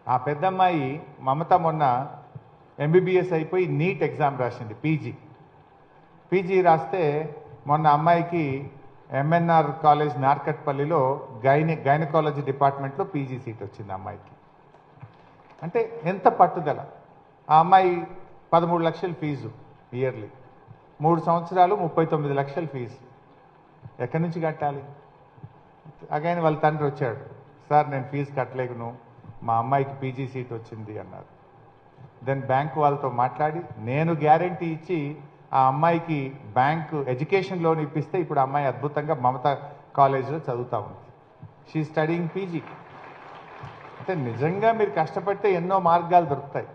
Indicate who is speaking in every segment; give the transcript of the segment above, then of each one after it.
Speaker 1: ఆ పెద్దమ్మాయి మమత మొన్న ఎంబీబీఎస్ అయిపోయి నీట్ ఎగ్జామ్ రాసింది, పీజీ రాస్తే మొన్న అమ్మాయికి ఎంఎన్ఆర్ కాలేజ్ నార్కట్పల్లిలో గైనకాలజీ డిపార్ట్మెంట్లో పీజీ సీట్ వచ్చింది అమ్మాయికి. అంటే ఎంత పట్టుదల. ఆ అమ్మాయి 13 లక్షల ఫీజు ఇయర్లీ, 3 సంవత్సరాలు 39 లక్షల ఫీజు. ఎక్కడి నుంచి కట్టాలి? అగైన్ వాళ్ళ తండ్రి వచ్చాడు, సార్ నేను ఫీజు కట్టలేను, మా అమ్మాయికి పీజీ సీట్ వచ్చింది అన్నారు. దెన్ బ్యాంకు వాళ్ళతో మాట్లాడి నేను గ్యారంటీ ఇచ్చి ఆ అమ్మాయికి బ్యాంకు ఎడ్యుకేషన్ లోన్ ఇప్పిస్తే ఇప్పుడు అమ్మాయి అద్భుతంగా మమతా కాలేజీలో చదువుతూ ఉంది. She studying PG. అంటే నిజంగా మీరు కష్టపడితే ఎన్నో మార్గాలు దొరుకుతాయి.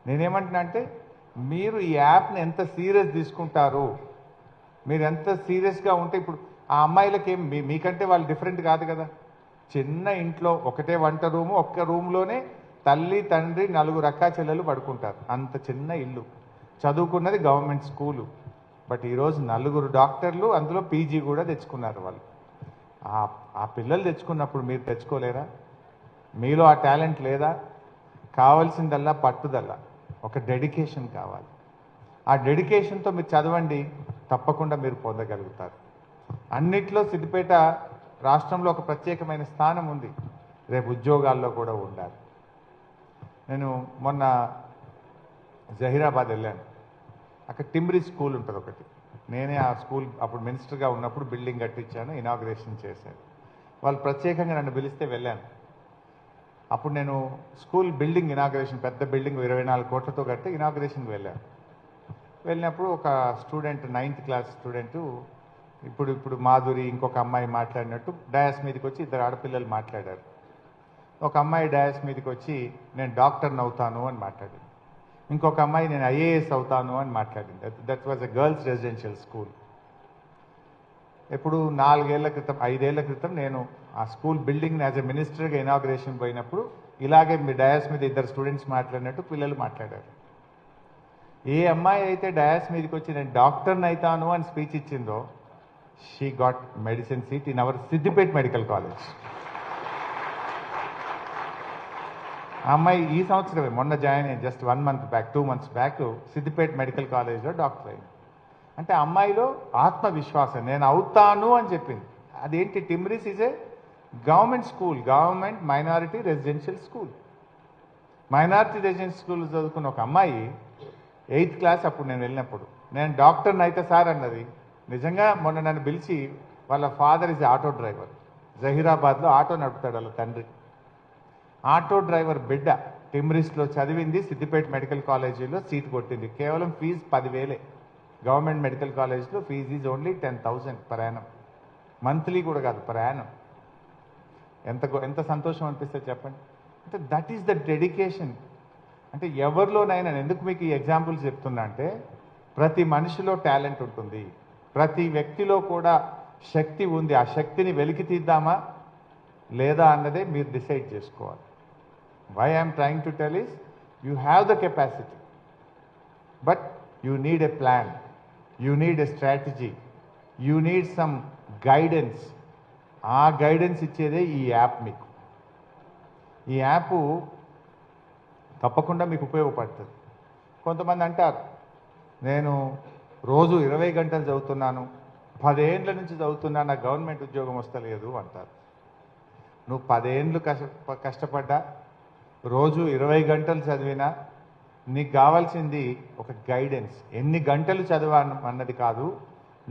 Speaker 1: నేనేమంటున్నా అంటే మీరు ఈ యాప్ని ఎంత సీరియస్ తీసుకుంటారు, మీరు ఎంత సీరియస్గా ఉంటే, ఇప్పుడు ఆ అమ్మాయిలకి ఏం మీకంటే వాళ్ళు డిఫరెంట్ కాదు కదా. చిన్న ఇంట్లో ఒకటే వంట రూము, ఒక్క రూమ్లోనే తల్లి తండ్రి 4 అక్కా చెల్లెలు పడుకుంటారు, అంత చిన్న ఇల్లు, చదువుకున్నది గవర్నమెంట్ స్కూలు. బట్ ఈరోజు 4 డాక్టర్లు, అందులో పీజీ కూడా తెచ్చుకున్నారు వాళ్ళు. ఆ పిల్లలు తెచ్చుకున్నప్పుడు మీరు తెచ్చుకోలేరా? మీలో ఆ టాలెంట్ లేదా? కావాల్సిందల్లా పట్టుదల, ఒక డెడికేషన్ కావాలి. ఆ డెడికేషన్తో మీరు చదవండి, తప్పకుండా మీరు పొందగలుగుతారు. అన్నిట్లో సిద్దిపేట రాష్ట్రంలో ఒక ప్రత్యేకమైన స్థానం ఉంది, రేపు ఉద్యోగాల్లో కూడా ఉండాలి. నేను మొన్న జహీరాబాద్ వెళ్ళాను, అక్కడ టిమ్రీ స్కూల్ ఉంటుంది ఒకటి. నేనే ఆ స్కూల్ అప్పుడు మినిస్టర్గా ఉన్నప్పుడు బిల్డింగ్ కట్టించాను, ఇనాగ్రేషన్ చేశాను. వాళ్ళు ప్రత్యేకంగా నన్ను పిలిస్తే వెళ్ళాను. అప్పుడు నేను స్కూల్ బిల్డింగ్ ఇనాగ్రేషన్, పెద్ద బిల్డింగ్ 24 కోట్లతో కట్టి ఇనాగ్రేషన్కి వెళ్ళాను. వెళ్ళినప్పుడు ఒక స్టూడెంట్, 9th క్లాస్ స్టూడెంటు, ఇప్పుడు మాధురి ఇంకొక అమ్మాయి మాట్లాడినట్టు డయాస్ మీదకి వచ్చి 2 ఆడపిల్లలు మాట్లాడారు. ఒక అమ్మాయి డయాస్ మీదకి వచ్చి నేను డాక్టర్ని అవుతాను అని మాట్లాడింది. ఇంకొక అమ్మాయి నేను ఐఏఎస్ అవుతాను అని మాట్లాడింది. That was a girls residential school. ఎప్పుడు 4 ఏళ్ల క్రితం 5 ఏళ్ల క్రితం నేను ఆ స్కూల్ బిల్డింగ్ని యాజ్ ఎ మినిస్టర్గా ఇనాగ్రేషన్ పోయినప్పుడు ఇలాగే మీ డయాస్ మీద 2 స్టూడెంట్స్ మాట్లాడినట్టు పిల్లలు మాట్లాడారు. ఏ అమ్మాయి అయితే డయాస్ మీదకి వచ్చి నేను డాక్టర్ని అవుతాను అని స్పీచ్ ఇచ్చిందో, she got medicine seat in our Siddipet medical college. ఆ అమ్మాయి ఈ సంవత్సరమే మొన్న జాయిన్ అయింది, just 1 month back, 2 months back Siddipet medical కాలేజ్లో డాక్టర్ అయింది. అంటే అమ్మాయిలో ఆత్మవిశ్వాసం, నేను అవుతాను అని చెప్పింది. అదేంటి? TMREIS is a government school, government minority residential school. Minority residential school చదువుకున్న ఒక అమ్మాయి 8th క్లాస్ అప్పుడు నేను వెళ్ళినప్పుడు, నేను డాక్టర్ని అయితే సార్ అన్నది. నిజంగా మొన్న నన్ను పిలిచి, వాళ్ళ ఫాదర్ ఈజ్ ఆటో డ్రైవర్, జహీరాబాద్లో ఆటో నడుపుతాడు వాళ్ళ తండ్రి. ఆటో డ్రైవర్ బిడ్డ టిమ్రీస్లో చదివింది, సిద్దిపేట మెడికల్ కాలేజీలో సీట్ కొట్టింది. కేవలం ఫీజు 10,000. గవర్నమెంట్ మెడికల్ కాలేజ్లో fees is only 10,000 per annum. Monthly కూడా కాదు, పర్ యానం. ఎంత సంతోషం అనిపిస్తుంది చెప్పండి. అంటే దట్ ఈస్ ద డెడికేషన్. అంటే ఎవరిలోనైనా, ఎందుకు మీకు ఈ ఎగ్జాంపుల్స్ చెప్తున్నా అంటే, ప్రతి మనిషిలో టాలెంట్ ఉంటుంది, ప్రతి వ్యక్తిలో కూడా శక్తి ఉంది. ఆ శక్తిని వెలికి తీద్దామా లేదా అన్నదే మీరు డిసైడ్ చేసుకోవాలి. Why I'm trying to tell this, you have the capacity, but you need a plan, you need a strategy, you need some guidance. ఆ గైడెన్స్ ఇచ్చేదే ఈ యాప్ మీకు. ఈ యాప్ తప్పకుండా మీకు ఉపయోగపడుతుంది. కొంతమంది అంటారు, నేను రోజు 20 గంటలు చదువుతున్నాను, 10 ఏళ్ళ నుంచి చదువుతున్నా, నాకు గవర్నమెంట్ ఉద్యోగం వస్తలేదు అంటారు. నువ్వు 10 ఏళ్ళు కష్టపడ్డా, రోజు 20 గంటలు చదివినా, నీకు కావాల్సింది ఒక గైడెన్స్. ఎన్ని గంటలు చదివాను అన్నది కాదు,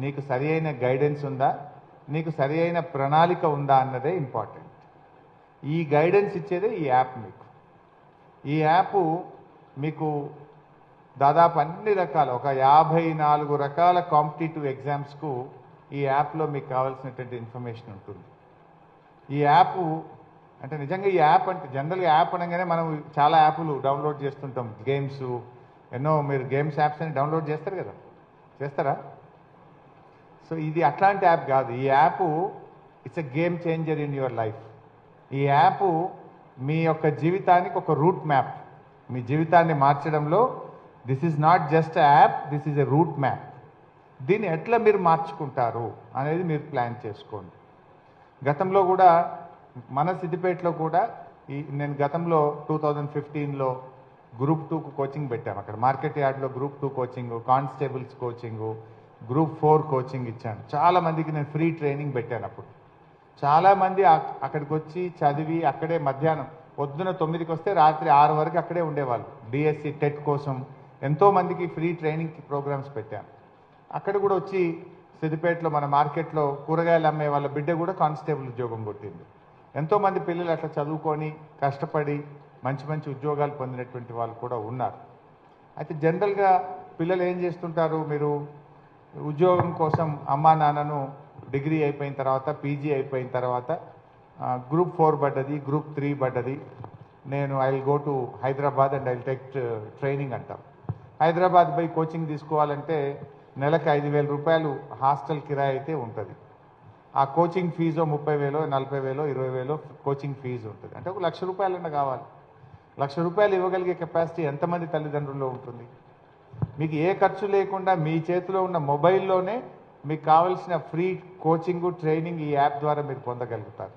Speaker 1: నీకు సరి అయిన గైడెన్స్ ఉందా, నీకు సరి అయిన ప్రణాళిక ఉందా అన్నదే ఇంపార్టెంట్. ఈ గైడెన్స్ ఇచ్చేదే ఈ యాప్ మీకు. ఈ యాప్ మీకు దాదాపు అన్ని రకాల, ఒక 54 రకాల కాంపిటేటివ్ ఎగ్జామ్స్కు ఈ యాప్లో మీకు కావాల్సినటువంటి ఇన్ఫర్మేషన్ ఉంటుంది. ఈ యాప్ అంటే నిజంగా ఈ యాప్ అంటే, జనరల్గా యాప్ అనగానే మనం చాలా యాప్లు డౌన్లోడ్ చేస్తుంటాం, గేమ్స్, ఎన్నో. మీరు గేమ్స్ యాప్స్ అని డౌన్లోడ్ చేస్తారు కదా, చేస్తారా? సో ఇది అట్లాంటి యాప్ కాదు. ఈ app it's a game changer in your life. ఈ యాప్ మీ యొక్క జీవితానికి ఒక రూట్ మ్యాప్. మీ జీవితాన్ని మార్చడంలో this is not just a app, this is a route map. దీన్ని ఎట్లా మీరు మార్చుకుంటారు అనేది మీరు ప్లాన్ చేసుకోండి. గతంలో కూడా మన సిద్దిపేటలో కూడా నేను గతంలో 2015లో గ్రూప్ 2కు కోచింగ్ పెట్టాము. అక్కడ మార్కెట్ యార్డ్లో group 2 coaching, constables coaching, group 4 coaching ఇచ్చాను. చాలామందికి నేను ఫ్రీ ట్రైనింగ్ పెట్టాను. అప్పుడు చాలామంది అక్కడికి వచ్చి చదివి అక్కడే మధ్యాహ్నం పొద్దున 9కి వస్తే రాత్రి 6 వరకు అక్కడే ఉండేవాళ్ళు. డిఎస్సి టెట్ కోసం ఎంతోమందికి ఫ్రీ ట్రైనింగ్ ప్రోగ్రామ్స్ పెట్టాను. అక్కడ కూడా వచ్చి సిద్దిపేటలో మన మార్కెట్లో కూరగాయలు అమ్మే వాళ్ళ బిడ్డ కూడా కానిస్టేబుల్ ఉద్యోగం కొట్టింది. ఎంతోమంది పిల్లలు అట్లా చదువుకొని కష్టపడి మంచి మంచి ఉద్యోగాలు పొందినటువంటి వాళ్ళు కూడా ఉన్నారు. అయితే జనరల్గా పిల్లలు ఏం చేస్తుంటారు, మీరు ఉద్యోగం కోసం అమ్మా నాన్నను డిగ్రీ అయిపోయిన తర్వాత పీజీ అయిపోయిన తర్వాత గ్రూప్ 4 పడ్డది, గ్రూప్ 3 పడ్డది, నేను I will go to Hyderabad and I will take training అంటాం. హైదరాబాద్ పోయి కోచింగ్ తీసుకోవాలంటే నెలకు 5,000 రూపాయలు హాస్టల్ కిరాయి అయితే ఉంటుంది. ఆ కోచింగ్ ఫీజు 30,000, 40,000, 20,000 కోచింగ్ ఫీజు ఉంటుంది. అంటే 1,00,000 రూపాయలన్నా కావాలి. 1,00,000 రూపాయలు ఇవ్వగలిగే కెపాసిటీ ఎంతమంది తల్లిదండ్రుల్లో ఉంటుంది? మీకు ఏ ఖర్చు లేకుండా మీ చేతిలో ఉన్న మొబైల్లోనే మీకు కావాల్సిన ఫ్రీ కోచింగ్ ట్రైనింగ్ ఈ యాప్ ద్వారా మీరు పొందగలుగుతారు.